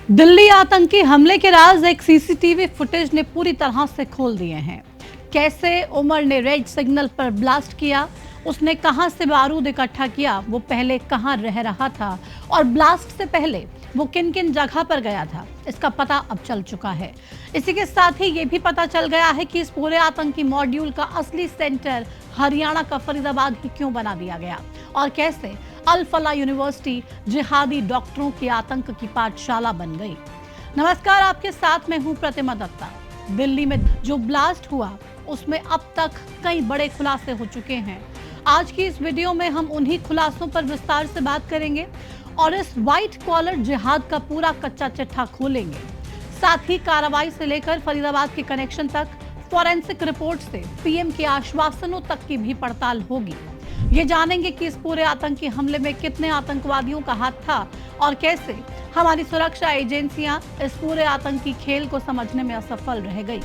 दिल्ली आतंकी हमले के राज एक सीसीटीवी फुटेज ने पूरी तरह से खोल दिए हैं। कैसे उमर ने रेड सिग्नल पर ब्लास्ट किया, उसने कहां से बारूद इकट्ठा किया, वो पहले कहां रह रहा था और ब्लास्ट से पहले वो किन किन जगह पर गया था, इसका पता अब चल चुका है। इसी के साथ ही ये भी पता चल गया है कि इस पूरे आतंकी मॉड्यूल का असली सेंटर हरियाणा का फरीदाबाद ही क्यों बना दिया गया और कैसे अल फला यूनिवर्सिटी जिहादी डॉक्टरों के आतंक की पाठशाला बन गई। नमस्कार, आपके साथ मैं हूं प्रतिमा दत्ता। दिल्ली में जो ब्लास्ट हुआ उसमें अब तक कई बड़े खुलासे हो चुके हैं। आज की इस वीडियो में हम उन्हीं खुलासों पर विस्तार से बात करेंगे और इस व्हाइट कॉलर जिहाद का पूरा कच्चा चिट्ठा खोलेंगे। साथ ही कार्रवाई से लेकर फरीदाबाद के कनेक्शन तक, फॉरेंसिक रिपोर्ट से पीएम के आश्वासनों तक की भी पड़ताल होगी। ये जानेंगे कि इस पूरे आतंकी हमले में कितने आतंकवादियों का हाथ था और कैसे हमारी सुरक्षा एजेंसियां इस पूरे आतंकी खेल को समझने में असफल रह गई।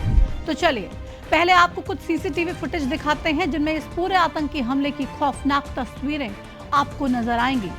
तो चलिए पहले आपको कुछ सीसीटीवी फुटेज दिखाते हैं जिनमें इस पूरे आतंकी हमले की खौफनाक तस्वीरें आपको नजर आएंगी।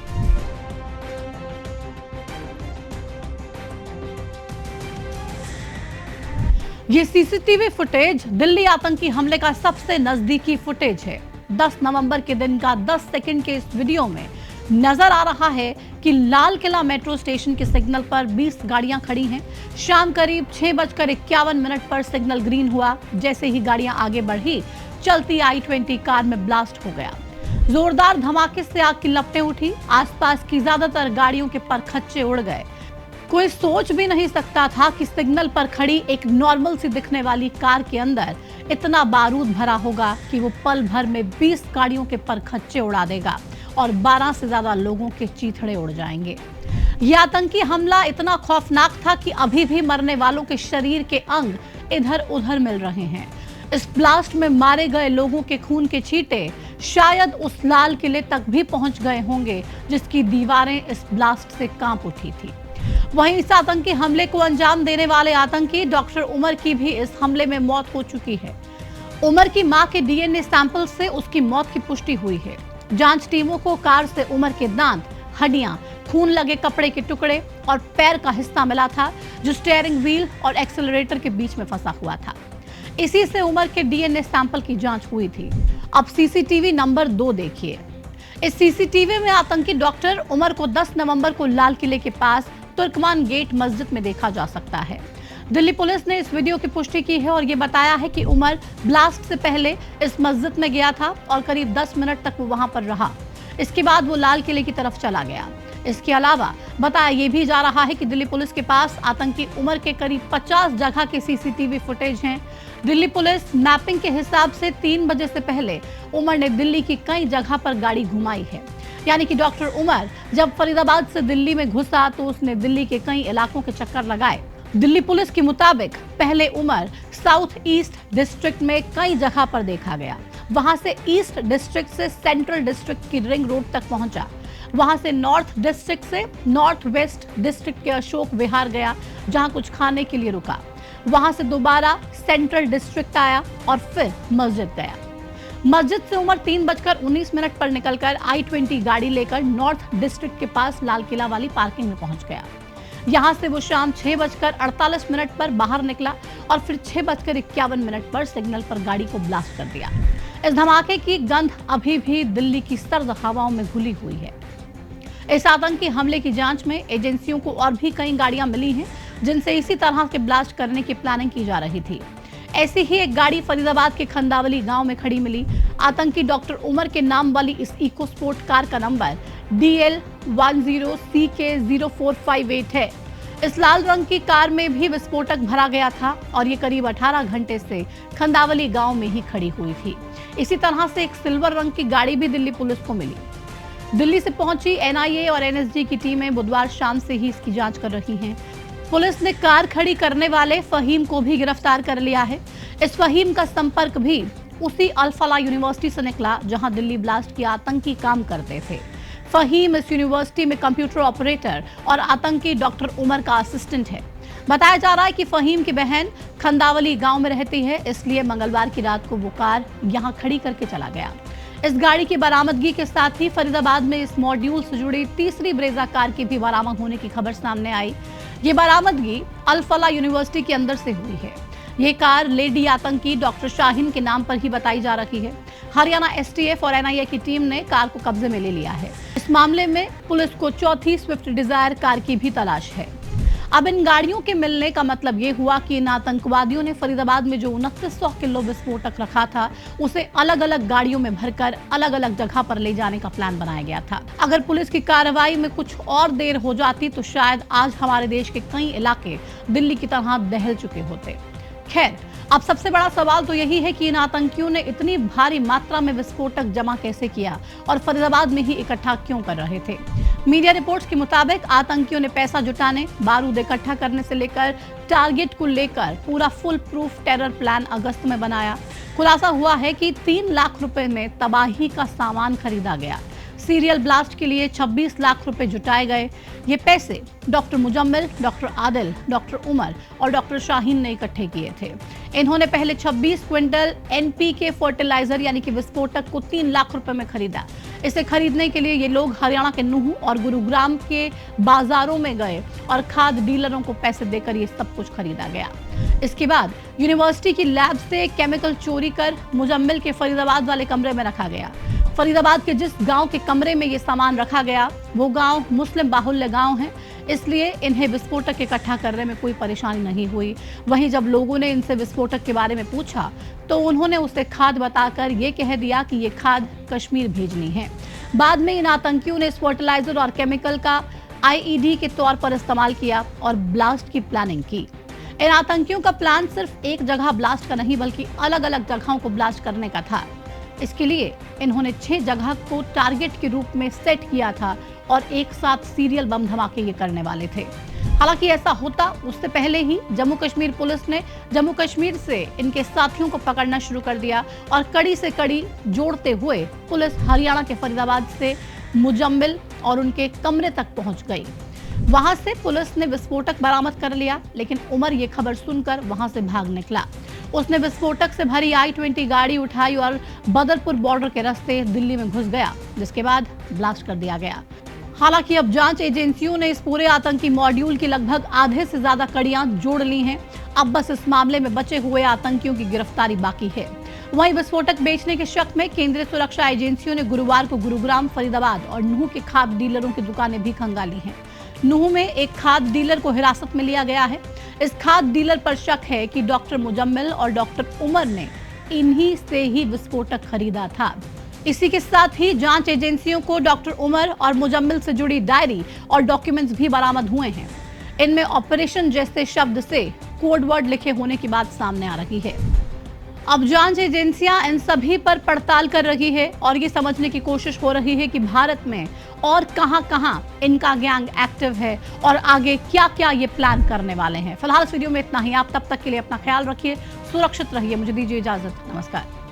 ये सीसीटीवी फुटेज दिल्ली आतंकी हमले का सबसे नजदीकी फुटेज है। 10 नवंबर के दिन का 10 सेकंड के इस वीडियो में नजर आ रहा है कि लाल किला मेट्रो स्टेशन के सिग्नल पर 20 गाड़ियां खड़ी हैं। शाम करीब 6:51 पर सिग्नल ग्रीन हुआ। जैसे ही गाड़ियां आगे बढ़ी, चलती i-20 कार में ब्लास्ट हो गया। जोरदार धमाके से आग की लपटें उठी। आसपास की ज्यादातर गाड़ियों के परखच्चे उड़ गए। कोई सोच भी नहीं सकता था कि सिग्नल पर खड़ी एक नॉर्मल सी दिखने वाली कार के अंदर इतना बारूद भरा होगा कि वो पल भर में 20 गाड़ियों के परखच्चे उड़ा देगा और 12 से ज्यादा लोगों के चीथड़े उड़ जाएंगे। यह आतंकी हमला इतना खौफनाक था कि अभी भी मरने वालों के शरीर के अंग इधर उधर मिल रहे हैं। इस ब्लास्ट में मारे गए लोगों के खून के छींटे शायद उस लाल किले तक भी पहुंच गए होंगे जिसकी दीवारें इस ब्लास्ट से कांप उठी थी। वहीं इस आतंकी हमले को अंजाम देने वाले आतंकी डॉक्टर उमर की भी इस हमले में मौत हो चुकी है। उमर की मां के डीएनए सैंपल से उसकी मौत की पुष्टि हुई है। जांच टीमों को कार से उमर के दांत, हड्डियां, खून लगे कपड़े के टुकड़े और पैर का हिस्सा मिला था जो स्टीयरिंग व्हील और एक्सेलरेटर के बीच में फंसा हुआ था। इसी से उमर के डीएनए सैंपल की जांच हुई थी। अब सीसीटीवी नंबर 2 देखिए। इस सीसीटीवी में आतंकी डॉक्टर उमर को 10 नवंबर को लाल किले के पास तुर्कमान गेट मस्जिद में देखा जा सकता है। दिल्ली पुलिस ने इस वीडियो की पुष्टि की है और ये बताया है कि उमर ब्लास्ट से पहले इस मस्जिद में गया था और करीब 10 मिनट तक वो वहां पर रहा। इसके बाद वो लाल किले की तरफ चला गया। इसके अलावा बताया ये भी जा रहा है कि दिल्ली पुलिस के पास आतंकी उमर के करीब 50 जगह के सीसीटीवी फुटेज हैं। दिल्ली पुलिस मैपिंग के हिसाब से 3 बजे से पहले उमर ने दिल्ली की कई जगह पर गाड़ी घुमाई है। यानी कि डॉक्टर उमर जब फरीदाबाद से दिल्ली में घुसा तो उसने दिल्ली के कई इलाकों के चक्कर लगाए। दिल्ली पुलिस के मुताबिक पहले उमर साउथ ईस्ट डिस्ट्रिक्ट में कई जगह पर देखा गया। वहां से ईस्ट डिस्ट्रिक्ट से सेंट्रल डिस्ट्रिक्ट की रिंग रोड तक पहुंचा। वहां से नॉर्थ डिस्ट्रिक्ट से नॉर्थ वेस्ट डिस्ट्रिक्ट के अशोक विहार गया जहां कुछ खाने के लिए रुका। वहां से दोबारा सेंट्रल डिस्ट्रिक्ट आया और फिर मस्जिद गया। मस्जिद से उमर 3:19 पर निकलकर i-20 गाड़ी लेकर नॉर्थ डिस्ट्रिक्ट के पास लाल किला वाली पार्किंग में पहुंच गया। यहां से वो शाम 6:48 पर बाहर निकला और फिर 6:51 पर सिग्नल पर गाड़ी को ब्लास्ट कर दिया। इस धमाके की गंध अभी भी दिल्ली की सर्द हवाओं में घुली हुई है। इस आतंकी हमले की जांच में एजेंसियों को और भी कई गाड़ियां मिली हैं जिनसे इसी तरह के ब्लास्ट करने की प्लानिंग की जा रही थी। ऐसी ही एक गाड़ी फरीदाबाद के खंदावली गांव में खड़ी मिली। आतंकी डॉक्टर उमर के नाम वाली इस इको स्पोर्ट कार का नंबर DL10CK0458 है। इस लाल रंग की कार में भी विस्फोटक भरा गया था और ये करीब 18 घंटे से खंदावली गांव में ही खड़ी हुई थी। इसी तरह से एक सिल्वर रंग की गाड़ी भी दिल्ली पुलिस को मिली। दिल्ली से पहुंची एनआईए और एनएसजी की टीमें बुधवार शाम से ही इसकी जांच कर रही हैं। पुलिस ने कार खड़ी करने वाले फहीम को भी गिरफ्तार कर लिया है। इस फहीम का संपर्क भी उसी अल फला यूनिवर्सिटी से निकला जहां दिल्ली ब्लास्ट के आतंकी काम करते थे। फहीम इस यूनिवर्सिटी में कंप्यूटर ऑपरेटर और आतंकी डॉक्टर उमर का असिस्टेंट है। बताया जा रहा है कि फहीम की बहन खंदावली गांव में रहती है, इसलिए मंगलवार की रात को वो कार यहां खड़ी करके चला गया। इस गाड़ी की बरामदगी के साथ ही फरीदाबाद में इस मॉड्यूल से जुड़ी तीसरी ब्रेजा कार की भी बरामद होने की खबर सामने आई। ये बरामदगी अल फला यूनिवर्सिटी के अंदर से हुई है। ये कार लेडी आतंकी डॉक्टर शाहीन के नाम पर ही बताई जा रही है। हरियाणा एसटीएफ और एनआईए की टीम ने कार को कब्जे में ले लिया है। इस मामले में पुलिस को चौथी स्विफ्ट डिजायर कार की भी तलाश है। अब इन गाड़ियों के मिलने का मतलब ये हुआ कि इन आतंकवादियों ने फरीदाबाद में जो 2900 किलो विस्फोटक रखा था, उसे अलग अलग गाड़ियों में भरकर अलग अलग जगह पर ले जाने का प्लान बनाया गया था। अगर पुलिस की कार्रवाई में कुछ और देर हो जाती तो शायद आज हमारे देश के कई इलाके दिल्ली की तरह दहल चुके होते। खैर, अब सबसे बड़ा सवाल तो यही है कि इन आतंकियों ने इतनी भारी मात्रा में विस्फोटक जमा कैसे किया और फरीदाबाद में ही इकट्ठा क्यों कर रहे थे। मीडिया रिपोर्ट्स के मुताबिक आतंकियों ने पैसा जुटाने, बारूद इकट्ठा करने से लेकर टारगेट को लेकर पूरा फुल प्रूफ टेरर प्लान अगस्त में बनाया। खुलासा हुआ है कि 3 लाख रुपए में तबाही का सामान खरीदा गया। सीरियल ब्लास्ट के लिए 26 लाख रुपए जुटाए गए। ये पैसे doctor Muzammil, doctor Adil, doctor Umar और डॉक्टर शाहीन ने इकट्ठे किए थे। इन्होंने पहले 26 क्विंटल एनपीके फर्टिलाइजर यानी कि विस्फोटक को 3 लाख रुपए में खरीदा। इसे खरीदने के लिए ये लोग हरियाणा के नूह और गुरुग्राम के बाजारों में गए और खाद डीलरों को पैसे देकर ये सब कुछ खरीदा गया। इसके बाद यूनिवर्सिटी की लैब से केमिकल चोरी कर मुजम्मिल के फरीदाबाद वाले कमरे में रखा गया। फरीदाबाद के जिस गांव के कमरे में ये सामान रखा गया वो गांव मुस्लिम बाहुल्य गांव है, इसलिए इन्हें विस्फोटक इकट्ठा करने में कोई परेशानी नहीं हुई। वहीं जब लोगों ने इनसे विस्फोटक के बारे में पूछा तो उन्होंने उसे खाद बताकर ये कह दिया कि ये खाद कश्मीर भेजनी है। बाद में इन आतंकियों ने इस फर्टिलाइजर और केमिकल का आईईडी के तौर पर इस्तेमाल किया और ब्लास्ट की प्लानिंग की। इन आतंकियों का प्लान सिर्फ एक जगह ब्लास्ट का नहीं बल्कि अलग अलग जगहों को ब्लास्ट करने का था। इसके लिए इन्होंने 6 जगह को टारगेट के रूप में सेट किया था और एक साथ सीरियल बम धमाके ये करने वाले थे। हालांकि ऐसा होता उससे पहले ही जम्मू कश्मीर पुलिस ने जम्मू कश्मीर से इनके साथियों को पकड़ना शुरू कर दिया और कड़ी से कड़ी जोड़ते हुए पुलिस हरियाणा के फरीदाबाद से मुजम्मिल और उनके कमरे तक पहुंच गई। वहां से पुलिस ने विस्फोटक बरामद कर लिया, लेकिन उमर ये खबर सुनकर वहां से भाग निकला। उसने विस्फोटक से भरी i-20 गाड़ी उठाई और बदरपुर बॉर्डर के रास्ते दिल्ली में घुस गया, जिसके बाद ब्लास्ट कर दिया गया। हालांकि अब जांच एजेंसियों ने इस पूरे आतंकी मॉड्यूल की लगभग आधे से ज्यादा कड़ियां जोड़ ली हैं। अब बस इस मामले में बचे हुए आतंकियों की गिरफ्तारी बाकी है। वहीं विस्फोटक बेचने के शक में केंद्रीय सुरक्षा एजेंसियों ने गुरुवार को गुरुग्राम, फरीदाबाद और नूह के खाद डीलरों की दुकानें भी खंगाली हैं। नूह में एक खाद डीलर को हिरासत में लिया गया है। इस खाद डीलर पर शक है कि डॉक्टर मुजम्मिल और डॉक्टर उमर ने इन्हीं से ही विस्फोटक खरीदा था। इसी के साथ ही जांच एजेंसियों को डॉक्टर उमर और मुजम्मिल से जुड़ी डायरी और डॉक्यूमेंट्स भी बरामद हुए हैं। इनमें ऑपरेशन जैसे शब्द से कोड वर्ड लिखे होने की बात सामने आ रही है। अब जांच एजेंसियां इन सभी पर पड़ताल कर रही है और ये समझने की कोशिश हो रही है कि भारत में और कहां-कहां इनका गैंग एक्टिव है और आगे क्या-क्या ये प्लान करने वाले हैं। फिलहाल इस वीडियो में इतना ही। आप तब तक के लिए अपना ख्याल रखिए, सुरक्षित रहिए। मुझे दीजिए इजाजत। नमस्कार।